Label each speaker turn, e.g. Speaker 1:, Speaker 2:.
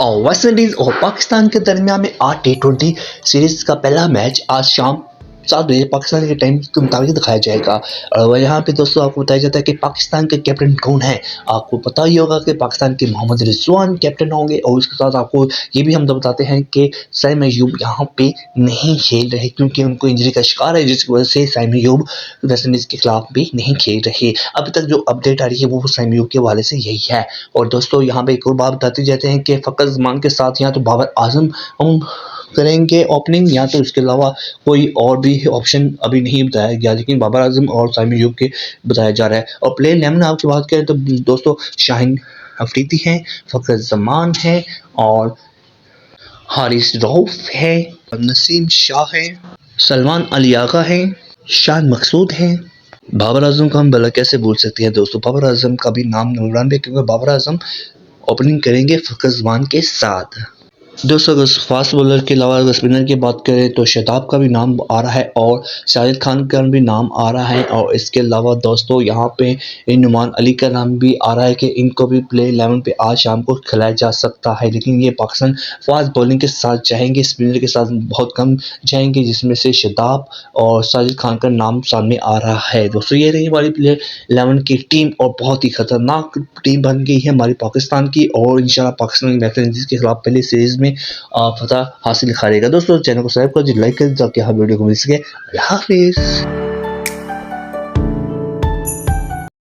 Speaker 1: और West Indies और पाकिस्तान के दरमियान में आज T20 सीरीज का पहला मैच आज शाम 7 बजे पाकिस्तान के टाइम के मुताबिक दिखाया जाएगा। और यहाँ पे दोस्तों आपको बताया जाता है कि पाकिस्तान के कैप्टन कौन है। आपको पता ही होगा कि पाकिस्तान के मोहम्मद रिजवान कैप्टन होंगे और उसके साथ आपको ये भी हम तो बताते हैं कि साइम अयूब यहाँ पे नहीं खेल रहे क्योंकि उनको इंजरी का शिकार है, जिसकी वजह से साइम अयूब वेस्ट इंडीज के खिलाफ भी नहीं खेल रहे। अभी तक जो अपडेट आ रही है वो साइम अयूब के हवाले से यही है। और दोस्तों यहाँ पे एक और बात बताते जाते हैं कि फ़खर जमान के साथ यहाँ तो बाबर आजम करेंगे ओपनिंग, या तो इसके अलावा कोई और भी ऑप्शन अभी नहीं बताया गया, लेकिन बाबर आजम और साइम अयूब के बताया जा रहा है। और प्लेयर 11 आपकी बात करें तो दोस्तों शाहीन अफरीदी हैं, फ़खर जमान है और हारिस रऊफ है, नसीम शाह है, सलमान अली आगा है, शान मकसूद है। बाबर आजम का हम भला कैसे भूल सकते हैं दोस्तों। बाबर आजम का भी नाम नूरान पे, क्योंकि बाबर आजम ओपनिंग करेंगे फ़खर जमान के साथ। दोस्तों अगर फास्ट बॉलर के अलावा अगर स्पिनर की बात करें तो शताब का भी नाम आ रहा है और शाहिद खान का भी नाम आ रहा है। और इसके अलावा दोस्तों यहाँ पे नुमान अली का नाम भी आ रहा है कि इनको भी प्ले 11 पे आज शाम को खिलाया जा सकता है। लेकिन ये पाकिस्तान फास्ट बॉलिंग के साथ जाएंगे, स्पिनर के साथ बहुत कम जाएंगे, जिसमें से शताब और शाहिद खान का नाम सामने आ रहा है। दोस्तों ये रही हमारी प्लेयर 11 की टीम और बहुत ही खतरनाक टीम बन गई है हमारी पाकिस्तान की। और इंशाल्लाह पाकिस्तान वेस्ट इंडीज के खिलाफ पहले सीरीज में फतह हासिल करेगा। दोस्तों चैनल को सब्सक्राइब कर लाइक कर ताकि हर वीडियो को मिल सके। अल्लाह हाफिज़।